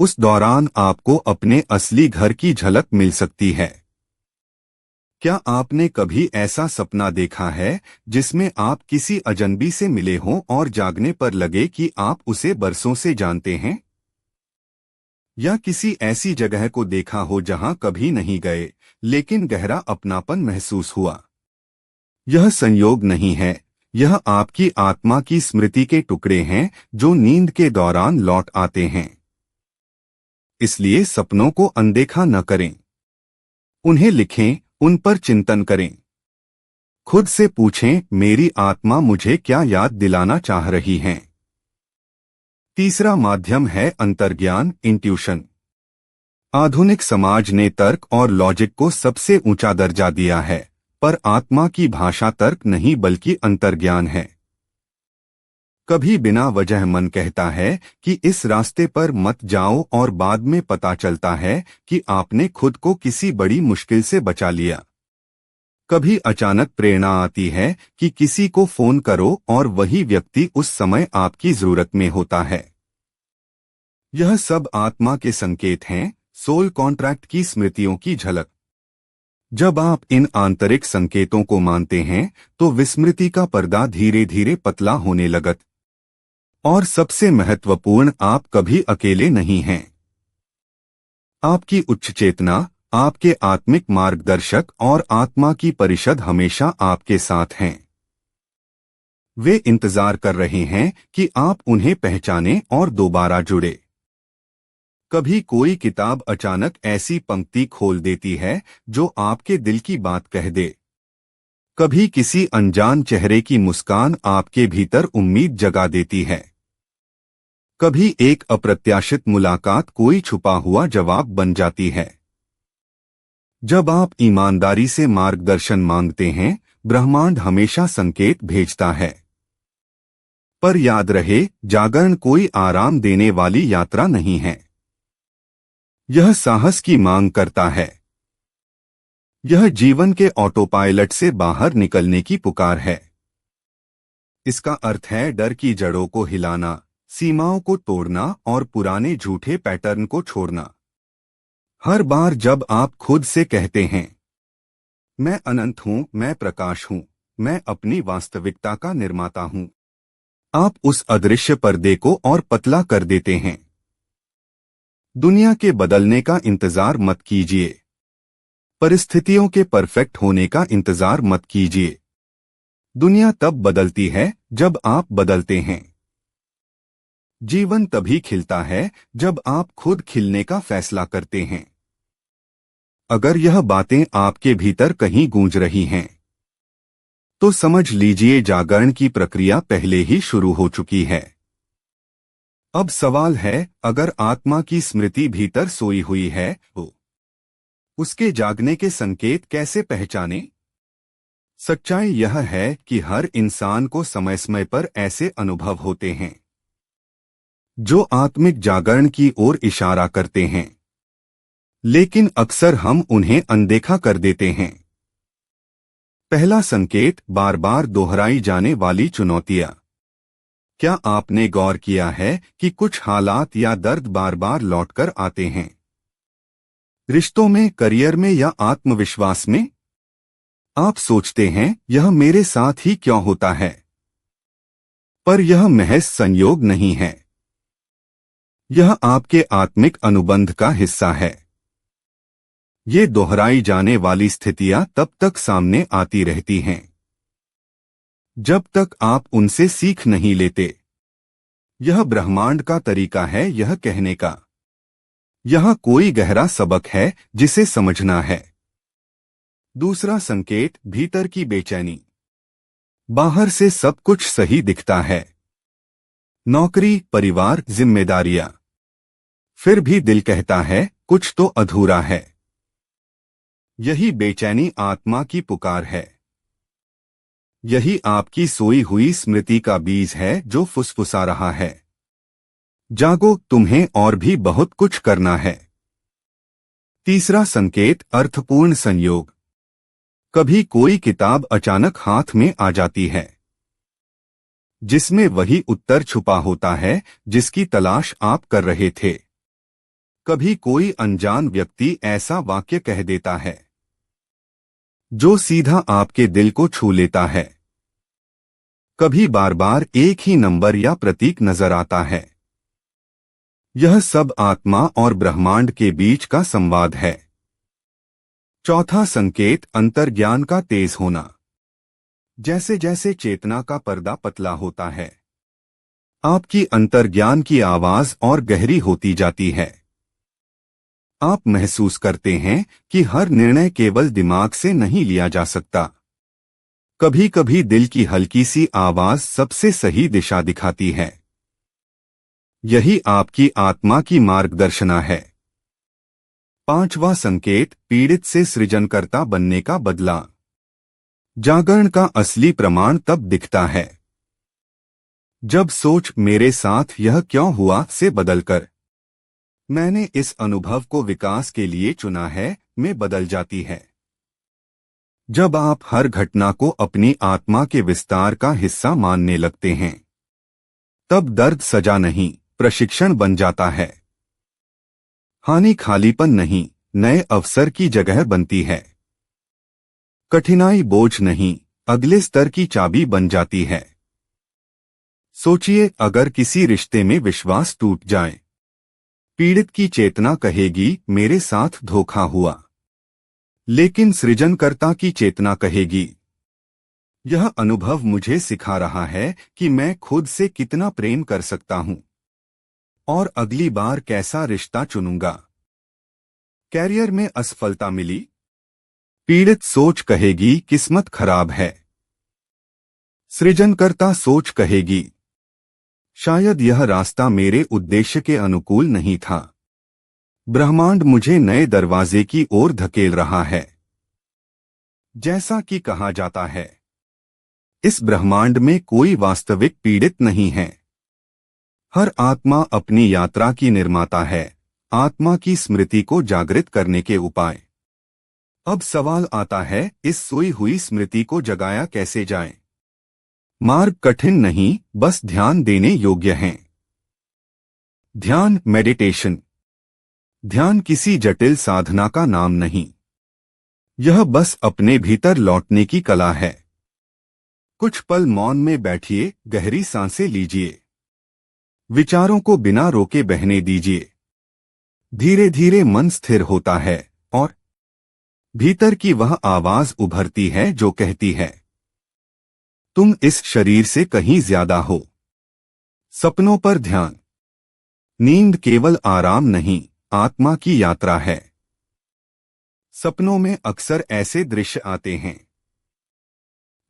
उस दौरान आपको अपने असली घर की झलक मिल सकती है। क्या आपने कभी ऐसा सपना देखा है जिसमें आप किसी अजनबी से मिले हों और जागने पर लगे कि आप उसे बरसों से जानते हैं? या किसी ऐसी जगह को देखा हो जहां कभी नहीं गए, लेकिन गहरा अपनापन महसूस हुआ? यह संयोग नहीं है, यह आपकी आत्मा की स्मृति के टुकड़े हैं जो नींद के दौरान लौट आते हैं। इसलिए सपनों को अनदेखा न करें। उन्हें लिखें, उन पर चिंतन करें। खुद से पूछें, मेरी आत्मा मुझे क्या याद दिलाना चाह रही है? तीसरा माध्यम है अंतर्ज्ञान, इंट्यूशन। आधुनिक समाज ने तर्क और लॉजिक को सबसे ऊंचा दर्जा दिया है, पर आत्मा की भाषा तर्क नहीं बल्कि अंतर्ज्ञान है। कभी बिना वजह मन कहता है कि इस रास्ते पर मत जाओ और बाद में पता चलता है कि आपने खुद को किसी बड़ी मुश्किल से बचा लिया। कभी अचानक प्रेरणा आती है कि किसी को फोन करो और वही व्यक्ति उस समय आपकी जरूरत में होता है। यह सब आत्मा के संकेत हैं, सोल कॉन्ट्रैक्ट की स्मृतियों की झलक। जब आप इन आंतरिक संकेतों को मानते हैं तो विस्मृति का पर्दा धीरे धीरे पतला होने लगता। और सबसे महत्वपूर्ण, आप कभी अकेले नहीं हैं। आपकी उच्च चेतना, आपके आत्मिक मार्गदर्शक और आत्मा की परिषद हमेशा आपके साथ हैं। वे इंतजार कर रहे हैं कि आप उन्हें पहचानें और दोबारा जुड़े। कभी कोई किताब अचानक ऐसी पंक्ति खोल देती है जो आपके दिल की बात कह दे। कभी किसी अनजान चेहरे की मुस्कान आपके भीतर उम्मीद जगा देती है। कभी एक अप्रत्याशित मुलाकात कोई छुपा हुआ जवाब बन जाती है। जब आप ईमानदारी से मार्गदर्शन मांगते हैं, ब्रह्मांड हमेशा संकेत भेजता है। पर याद रहे, जागरण कोई आराम देने वाली यात्रा नहीं है। यह साहस की मांग करता है। यह जीवन के ऑटोपायलट से बाहर निकलने की पुकार है। इसका अर्थ है डर की जड़ों को हिलाना, सीमाओं को तोड़ना और पुराने झूठे पैटर्न को छोड़ना। हर बार जब आप खुद से कहते हैं, मैं अनंत हूँ, मैं प्रकाश हूँ, मैं अपनी वास्तविकता का निर्माता हूँ। आप उस अदृश्य पर्दे को और पतला कर देते हैं। दुनिया के बदलने का इंतजार मत कीजिए। परिस्थितियों के परफेक्ट होने का इंतजार मत कीजिए। दुनिया तब बदलती है जब आप बदलते हैं। जीवन तभी खिलता है जब आप खुद खिलने का फैसला करते हैं। अगर यह बातें आपके भीतर कहीं गूंज रही हैं, तो समझ लीजिए जागरण की प्रक्रिया पहले ही शुरू हो चुकी है। अब सवाल है, अगर आत्मा की स्मृति भीतर सोई हुई है तो उसके जागने के संकेत कैसे पहचानें? सच्चाई यह है कि हर इंसान को समय समय पर ऐसे अनुभव होते हैं जो आत्मिक जागरण की ओर इशारा करते हैं, लेकिन अक्सर हम उन्हें अनदेखा कर देते हैं। पहला संकेत, बार बार दोहराई जाने वाली चुनौतियां। क्या आपने गौर किया है कि कुछ हालात या दर्द बार बार लौटकर आते हैं? रिश्तों में, करियर में या आत्मविश्वास में? आप सोचते हैं, यह मेरे साथ ही क्यों होता है? पर यह महज संयोग नहीं है। यह आपके आत्मिक अनुबंध का हिस्सा है। ये दोहराई जाने वाली स्थितियां तब तक सामने आती रहती हैं जब तक आप उनसे सीख नहीं लेते। यह ब्रह्मांड का तरीका है यह कहने का, यह कोई गहरा सबक है जिसे समझना है। दूसरा संकेत, भीतर की बेचैनी। बाहर से सब कुछ सही दिखता है, नौकरी, परिवार, जिम्मेदारियां। फिर भी दिल कहता है कुछ तो अधूरा है। यही बेचैनी आत्मा की पुकार है। यही आपकी सोई हुई स्मृति का बीज है जो फुसफुसा रहा है, जागो, तुम्हें और भी बहुत कुछ करना है। तीसरा संकेत, अर्थपूर्ण संयोग। कभी कोई किताब अचानक हाथ में आ जाती है जिसमें वही उत्तर छुपा होता है जिसकी तलाश आप कर रहे थे। कभी कोई अनजान व्यक्ति ऐसा वाक्य कह देता है जो सीधा आपके दिल को छू लेता है। कभी बार बार एक ही नंबर या प्रतीक नजर आता है। यह सब आत्मा और ब्रह्मांड के बीच का संवाद है। चौथा संकेत, अंतर्ज्ञान का तेज होना। जैसे जैसे चेतना का पर्दा पतला होता है, आपकी अंतर्ज्ञान की आवाज और गहरी होती जाती है। आप महसूस करते हैं कि हर निर्णय केवल दिमाग से नहीं लिया जा सकता। कभी कभी दिल की हल्की सी आवाज सबसे सही दिशा दिखाती है। यही आपकी आत्मा की मार्गदर्शना है। पांचवा संकेत, पीड़ित से सृजनकर्ता बनने का बदला। जागरण का असली प्रमाण तब दिखता है जब सोच मेरे साथ यह क्यों हुआ से बदलकर मैंने इस अनुभव को विकास के लिए चुना है में बदल जाती है। जब आप हर घटना को अपनी आत्मा के विस्तार का हिस्सा मानने लगते हैं, तब दर्द सजा नहीं, प्रशिक्षण बन जाता है। हानि खालीपन नहीं, नए अवसर की जगह बनती है। कठिनाई बोझ नहीं, अगले स्तर की चाबी बन जाती है। सोचिए, अगर किसी रिश्ते में विश्वास टूट जाए, पीड़ित की चेतना कहेगी मेरे साथ धोखा हुआ, लेकिन सृजनकर्ता की चेतना कहेगी यह अनुभव मुझे सिखा रहा है कि मैं खुद से कितना प्रेम कर सकता हूं और अगली बार कैसा रिश्ता चुनूंगा। कैरियर में असफलता मिली, पीड़ित सोच कहेगी किस्मत खराब है। सृजनकर्ता सोच कहेगी शायद यह रास्ता मेरे उद्देश्य के अनुकूल नहीं था। ब्रह्मांड मुझे नए दरवाजे की ओर धकेल रहा है। जैसा कि कहा जाता है, इस ब्रह्मांड में कोई वास्तविक पीड़ित नहीं है। हर आत्मा अपनी यात्रा की निर्माता है, आत्मा की स्मृति को जागृत करने के उपाय। अब सवाल आता है, इस सोई हुई स्मृति को जगाया कैसे जाए? मार्ग कठिन नहीं, बस ध्यान देने योग्य हैं। ध्यान, मेडिटेशन। ध्यान किसी जटिल साधना का नाम नहीं। यह बस अपने भीतर लौटने की कला है। कुछ पल मौन में बैठिए, गहरी सांसें लीजिए, विचारों को बिना रोके बहने दीजिए। धीरे धीरे मन स्थिर होता है और भीतर की वह आवाज उभरती है जो कहती है, तुम इस शरीर से कहीं ज्यादा हो। सपनों पर ध्यान। नींद केवल आराम नहीं, आत्मा की यात्रा है। सपनों में अक्सर ऐसे दृश्य आते हैं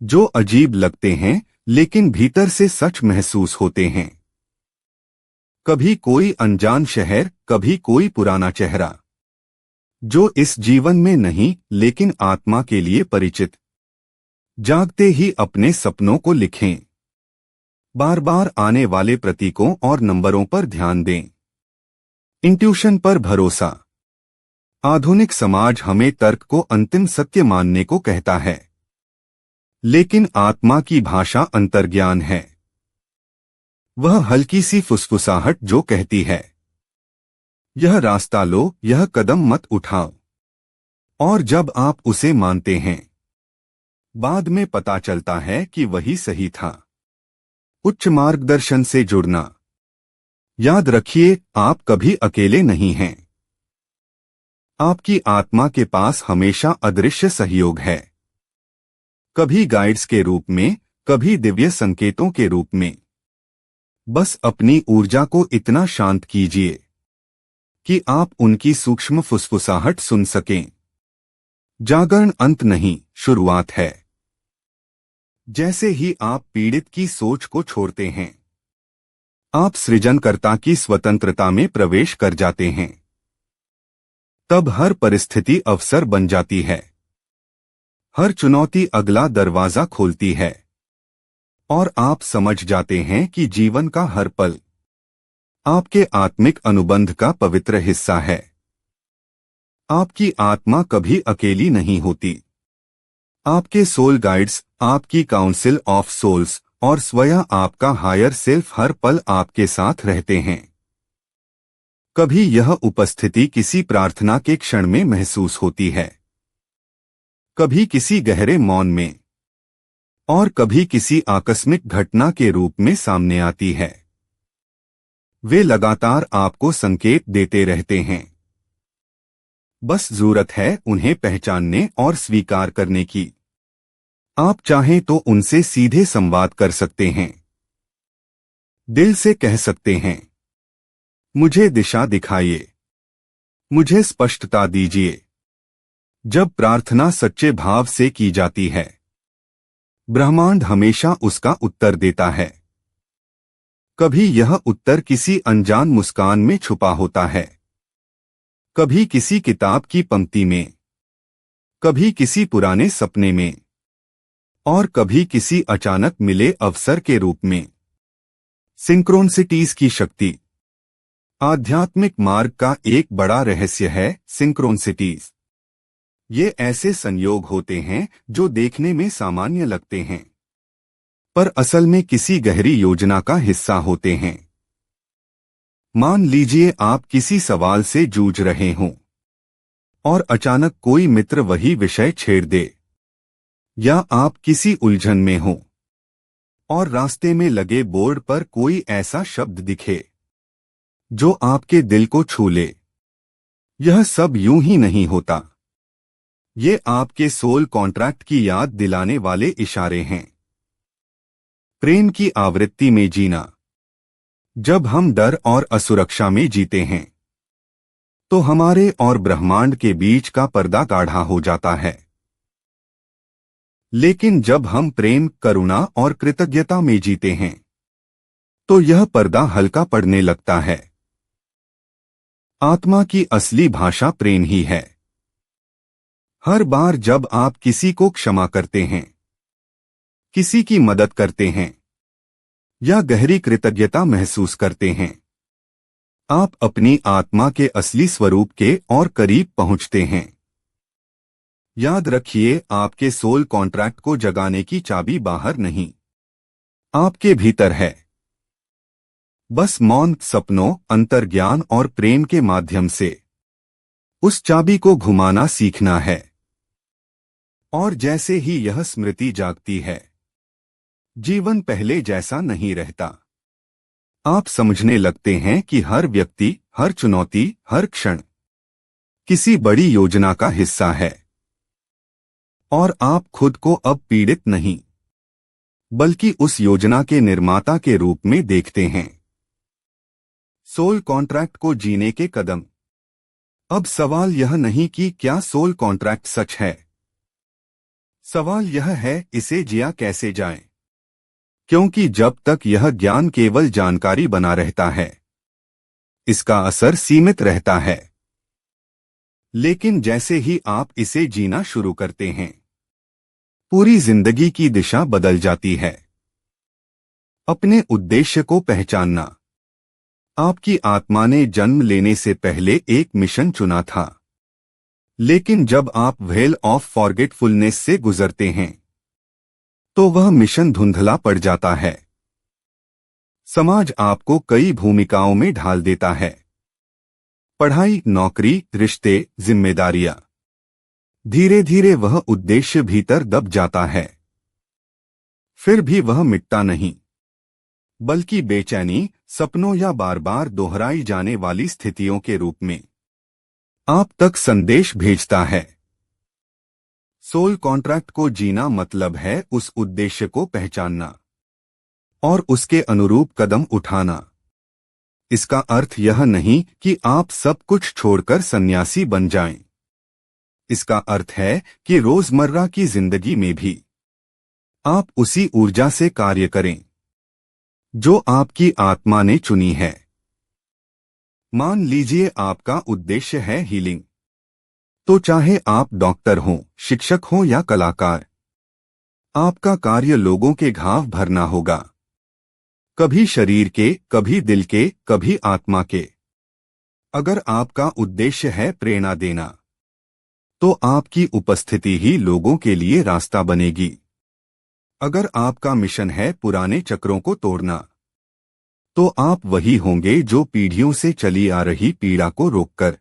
जो अजीब लगते हैं, लेकिन भीतर से सच महसूस होते हैं। कभी कोई अनजान शहर, कभी कोई पुराना चेहरा जो इस जीवन में नहीं लेकिन आत्मा के लिए परिचित। जागते ही अपने सपनों को लिखें। बार बार आने वाले प्रतीकों और नंबरों पर ध्यान दें। इंट्यूशन पर भरोसा। आधुनिक समाज हमें तर्क को अंतिम सत्य मानने को कहता है, लेकिन आत्मा की भाषा अंतर्ज्ञान है। वह हल्की सी फुसफुसाहट जो कहती है, यह रास्ता लो, यह कदम मत उठाओ। और जब आप उसे मानते हैं, बाद में पता चलता है कि वही सही था। उच्च मार्गदर्शन से जुड़ना। याद रखिए, आप कभी अकेले नहीं हैं। आपकी आत्मा के पास हमेशा अदृश्य सहयोग है, कभी गाइड्स के रूप में, कभी दिव्य संकेतों के रूप में। बस अपनी ऊर्जा को इतना शांत कीजिए कि आप उनकी सूक्ष्म फुसफुसाहट सुन सकें। जागरण अंत नहीं, शुरुआत है। जैसे ही आप पीड़ित की सोच को छोड़ते हैं, आप सृजनकर्ता की स्वतंत्रता में प्रवेश कर जाते हैं। तब हर परिस्थिति अवसर बन जाती है, हर चुनौती अगला दरवाजा खोलती है, और आप समझ जाते हैं कि जीवन का हर पल आपके आत्मिक अनुबंध का पवित्र हिस्सा है। आपकी आत्मा कभी अकेली नहीं होती। आपके सोल गाइड्स, आपकी काउंसिल ऑफ सोल्स और स्वयं आपका हायर सेल्फ हर पल आपके साथ रहते हैं। कभी यह उपस्थिति किसी प्रार्थना के क्षण में महसूस होती है, कभी किसी गहरे मौन में, और कभी किसी आकस्मिक घटना के रूप में सामने आती है। वे लगातार आपको संकेत देते रहते हैं। बस जरूरत है उन्हें पहचानने और स्वीकार करने की। आप चाहें तो उनसे सीधे संवाद कर सकते हैं। दिल से कह सकते हैं, मुझे दिशा दिखाइए, मुझे स्पष्टता दीजिए। जब प्रार्थना सच्चे भाव से की जाती है, ब्रह्मांड हमेशा उसका उत्तर देता है। कभी यह उत्तर किसी अनजान मुस्कान में छुपा होता है, कभी किसी किताब की पंक्ति में, कभी किसी पुराने सपने में, और कभी किसी अचानक मिले अवसर के रूप में। सिंक्रोनसिटीज की शक्ति। आध्यात्मिक मार्ग का एक बड़ा रहस्य है सिंक्रोनसिटीज। ये ऐसे संयोग होते हैं जो देखने में सामान्य लगते हैं, पर असल में किसी गहरी योजना का हिस्सा होते हैं। मान लीजिए आप किसी सवाल से जूझ रहे हों और अचानक कोई मित्र वही विषय छेड़ दे, या आप किसी उलझन में हों और रास्ते में लगे बोर्ड पर कोई ऐसा शब्द दिखे जो आपके दिल को छू ले। यह सब यूं ही नहीं होता। ये आपके सोल कॉन्ट्रैक्ट की याद दिलाने वाले इशारे हैं। प्रेम की आवृत्ति में जीना। जब हम डर और असुरक्षा में जीते हैं, तो हमारे और ब्रह्मांड के बीच का पर्दा गाढ़ा हो जाता है। लेकिन जब हम प्रेम, करुणा और कृतज्ञता में जीते हैं, तो यह पर्दा हल्का पड़ने लगता है। आत्मा की असली भाषा प्रेम ही है। हर बार जब आप किसी को क्षमा करते हैं, किसी की मदद करते हैं, या गहरी कृतज्ञता महसूस करते हैं, आप अपनी आत्मा के असली स्वरूप के और करीब पहुंचते हैं। याद रखिए, आपके सोल कॉन्ट्रैक्ट को जगाने की चाबी बाहर नहीं, आपके भीतर है। बस मौन, सपनों, अंतर्ज्ञान और प्रेम के माध्यम से उस चाबी को घुमाना सीखना है। और जैसे ही यह स्मृति जागती है, जीवन पहले जैसा नहीं रहता। आप समझने लगते हैं कि हर व्यक्ति, हर चुनौती, हर क्षण किसी बड़ी योजना का हिस्सा है, और आप खुद को अब पीड़ित नहीं, बल्कि उस योजना के निर्माता के रूप में देखते हैं। सोल कॉन्ट्रैक्ट को जीने के कदम। अब सवाल यह नहीं कि क्या सोल कॉन्ट्रैक्ट सच है। सवाल यह है, इसे जिया कैसे जाए। क्योंकि जब तक यह ज्ञान केवल जानकारी बना रहता है, इसका असर सीमित रहता है। लेकिन जैसे ही आप इसे जीना शुरू करते हैं, पूरी जिंदगी की दिशा बदल जाती है। अपने उद्देश्य को पहचानना। आपकी आत्मा ने जन्म लेने से पहले एक मिशन चुना था, लेकिन जब आप वेल ऑफ फॉरगेटफुलनेस से गुजरते हैं, तो वह मिशन धुंधला पड़ जाता है। समाज आपको कई भूमिकाओं में ढाल देता है। पढ़ाई, नौकरी, रिश्ते, जिम्मेदारियां। धीरे धीरे वह उद्देश्य भीतर दब जाता है। फिर भी वह मिटता नहीं, बल्कि बेचैनी, सपनों या बार बार दोहराई जाने वाली स्थितियों के रूप में आप तक संदेश भेजता है। सोल कॉन्ट्रैक्ट को जीना मतलब है उस उद्देश्य को पहचानना और उसके अनुरूप कदम उठाना। इसका अर्थ यह नहीं कि आप सब कुछ छोड़कर सन्यासी बन जाएं। इसका अर्थ है कि रोजमर्रा की जिंदगी में भी आप उसी ऊर्जा से कार्य करें जो आपकी आत्मा ने चुनी है। मान लीजिए आपका उद्देश्य है हीलिंग, तो चाहे आप डॉक्टर हों, शिक्षक हों या कलाकार, आपका कार्य लोगों के घाव भरना होगा। कभी शरीर के, कभी दिल के, कभी आत्मा के। अगर आपका उद्देश्य है प्रेरणा देना, तो आपकी उपस्थिति ही लोगों के लिए रास्ता बनेगी। अगर आपका मिशन है पुराने चक्रों को तोड़ना, तो आप वही होंगे जो पीढ़ियों से चली आ रही पीड़ा को रोककर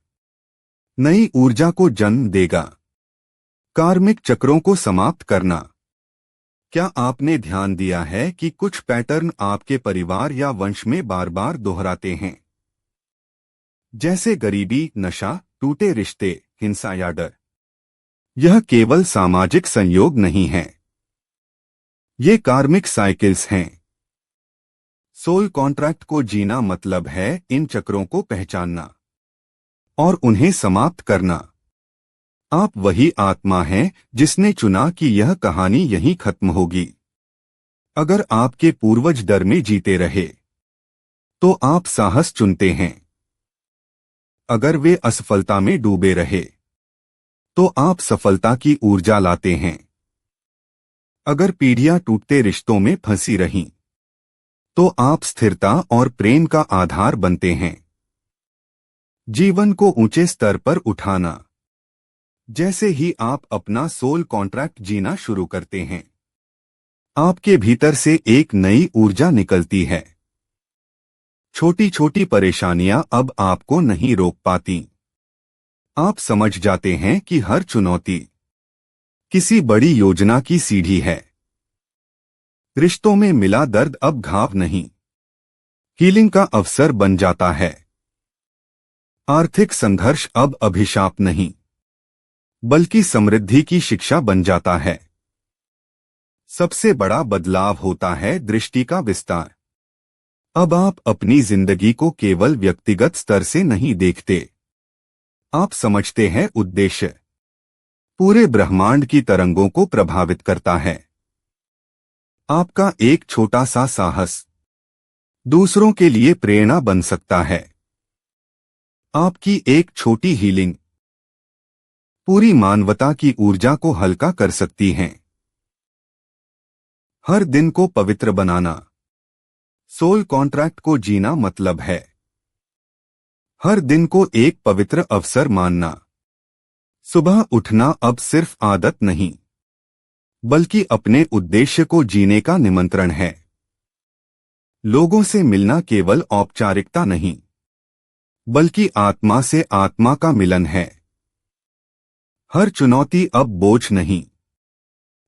नई ऊर्जा को जन्म देगा। कार्मिक चक्रों को समाप्त करना। क्या आपने ध्यान दिया है कि कुछ पैटर्न आपके परिवार या वंश में बार बार दोहराते हैं? जैसे गरीबी, नशा, टूटे रिश्ते, हिंसा या डर। यह केवल सामाजिक संयोग नहीं है, ये कार्मिक साइकिल्स हैं। सोल कॉन्ट्रैक्ट को जीना मतलब है इन चक्रों को पहचानना और उन्हें समाप्त करना। आप वही आत्मा हैं जिसने चुना कि यह कहानी यहीं खत्म होगी। अगर आपके पूर्वज डर में जीते रहे, तो आप साहस चुनते हैं। अगर वे असफलता में डूबे रहे, तो आप सफलता की ऊर्जा लाते हैं। अगर पीढ़ियां टूटते रिश्तों में फंसी रहीं, तो आप स्थिरता और प्रेम का आधार बनते हैं। जीवन को ऊंचे स्तर पर उठाना। जैसे ही आप अपना सोल कॉन्ट्रैक्ट जीना शुरू करते हैं, आपके भीतर से एक नई ऊर्जा निकलती है। छोटी छोटी परेशानियां अब आपको नहीं रोक पाती। आप समझ जाते हैं कि हर चुनौती किसी बड़ी योजना की सीढ़ी है। रिश्तों में मिला दर्द अब घाव नहीं, हीलिंग का अवसर बन जाता है। आर्थिक संघर्ष अब अभिशाप नहीं, बल्कि समृद्धि की शिक्षा बन जाता है। सबसे बड़ा बदलाव होता है दृष्टि का विस्तार। अब आप अपनी जिंदगी को केवल व्यक्तिगत स्तर से नहीं देखते। आप समझते हैं उद्देश्य पूरे ब्रह्मांड की तरंगों को प्रभावित करता है। आपका एक छोटा सा साहस दूसरों के लिए प्रेरणा बन सकता है। आपकी एक छोटी हीलिंग पूरी मानवता की ऊर्जा को हल्का कर सकती है। हर दिन को पवित्र बनाना। सोल कॉन्ट्रैक्ट को जीना मतलब है हर दिन को एक पवित्र अवसर मानना। सुबह उठना अब सिर्फ आदत नहीं, बल्कि अपने उद्देश्य को जीने का निमंत्रण है। लोगों से मिलना केवल औपचारिकता नहीं, बल्कि आत्मा से आत्मा का मिलन है। हर चुनौती अब बोझ नहीं,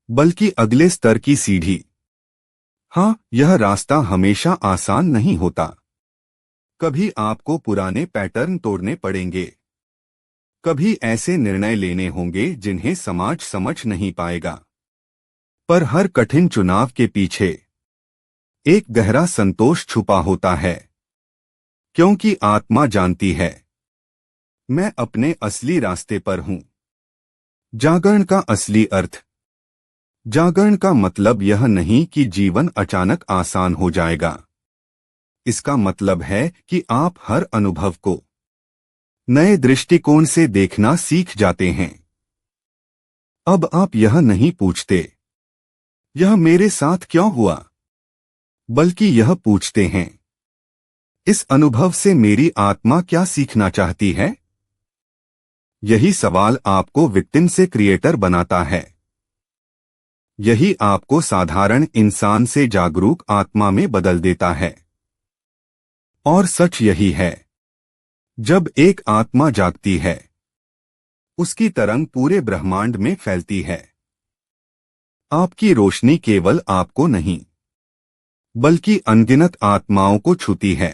बल्कि अगले स्तर की सीढ़ी। हाँ, यह रास्ता हमेशा आसान नहीं होता। कभी आपको पुराने पैटर्न तोड़ने पड़ेंगे, कभी ऐसे निर्णय लेने होंगे जिन्हें समाज समझ नहीं पाएगा। पर हर कठिन चुनाव के पीछे एक गहरा संतोष छुपा होता है, क्योंकि आत्मा जानती है, मैं अपने असली रास्ते पर हूं। जागरण का असली अर्थ। जागरण का मतलब यह नहीं कि जीवन अचानक आसान हो जाएगा। इसका मतलब है कि आप हर अनुभव को नए दृष्टिकोण से देखना सीख जाते हैं। अब आप यह नहीं पूछते, यह मेरे साथ क्यों हुआ, बल्कि यह पूछते हैं, इस अनुभव से मेरी आत्मा क्या सीखना चाहती है। यही सवाल आपको विक्टिम से क्रिएटर बनाता है। यही आपको साधारण इंसान से जागरूक आत्मा में बदल देता है। और सच यही है, जब एक आत्मा जागती है, उसकी तरंग पूरे ब्रह्मांड में फैलती है। आपकी रोशनी केवल आपको नहीं, बल्कि अनगिनत आत्माओं को छूती है।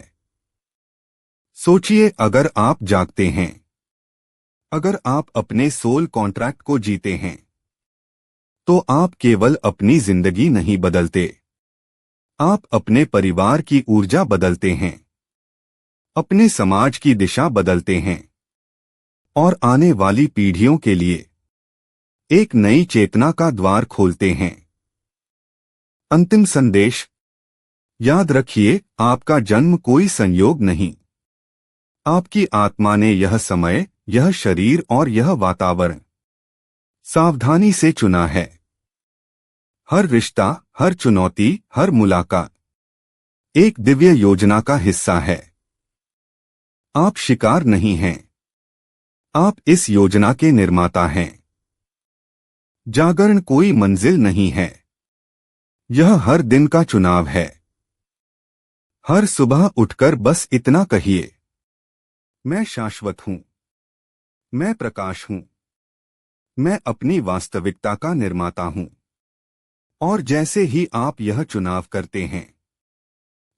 सोचिए, अगर आप जागते हैं, अगर आप अपने सोल कॉन्ट्रैक्ट को जीते हैं, तो आप केवल अपनी जिंदगी नहीं बदलते, आप अपने परिवार की ऊर्जा बदलते हैं, अपने समाज की दिशा बदलते हैं, और आने वाली पीढ़ियों के लिए एक नई चेतना का द्वार खोलते हैं। अंतिम संदेश। याद रखिए, आपका जन्म कोई संयोग नहीं। आपकी आत्मा ने यह समय, यह शरीर और यह वातावरण सावधानी से चुना है। हर रिश्ता, हर चुनौती, हर मुलाकात एक दिव्य योजना का हिस्सा है। आप शिकार नहीं हैं, आप इस योजना के निर्माता हैं। जागरण कोई मंजिल नहीं है, यह हर दिन का चुनाव है। हर सुबह उठकर बस इतना कहिए, मैं शाश्वत हूं, मैं प्रकाश हूं, मैं अपनी वास्तविकता का निर्माता हूं। और जैसे ही आप यह चुनाव करते हैं,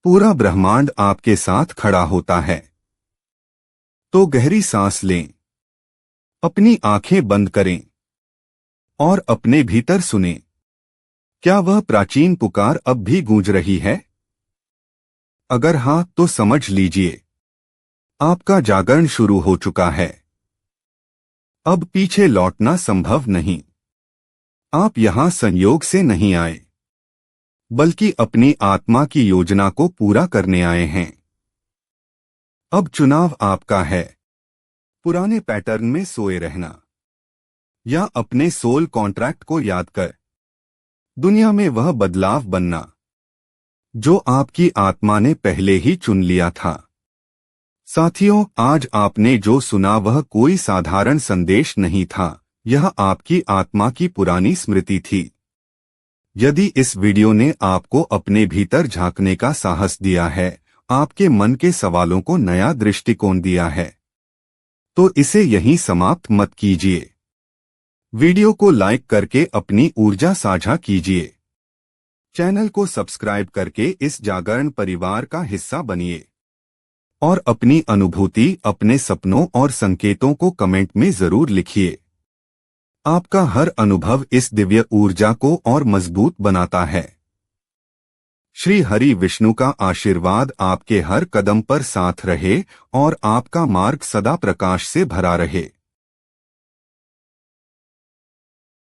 पूरा ब्रह्मांड आपके साथ खड़ा होता है। तो गहरी सांस लें, अपनी आंखें बंद करें और अपने भीतर सुनें। क्या वह प्राचीन पुकार अब भी गूंज रही है? अगर हां, तो समझ लीजिए, आपका जागरण शुरू हो चुका है। अब पीछे लौटना संभव नहीं। आप यहां संयोग से नहीं आए, बल्कि अपनी आत्मा की योजना को पूरा करने आए हैं। अब चुनाव आपका है, पुराने पैटर्न में सोए रहना, या अपने सोल कॉन्ट्रैक्ट को याद कर दुनिया में वह बदलाव बनना जो आपकी आत्मा ने पहले ही चुन लिया था। साथियों, आज आपने जो सुना वह कोई साधारण संदेश नहीं था, यह आपकी आत्मा की पुरानी स्मृति थी। यदि इस वीडियो ने आपको अपने भीतर झांकने का साहस दिया है, आपके मन के सवालों को नया दृष्टिकोण दिया है, तो इसे यहीं समाप्त मत कीजिए। वीडियो को लाइक करके अपनी ऊर्जा साझा कीजिए। चैनल को सब्सक्राइब करके इस जागरण परिवार का हिस्सा बनिए। और अपनी अनुभूति, अपने सपनों और संकेतों को कमेंट में जरूर लिखिए। आपका हर अनुभव इस दिव्य ऊर्जा को और मजबूत बनाता है। श्री हरि विष्णु का आशीर्वाद आपके हर कदम पर साथ रहे और आपका मार्ग सदा प्रकाश से भरा रहे।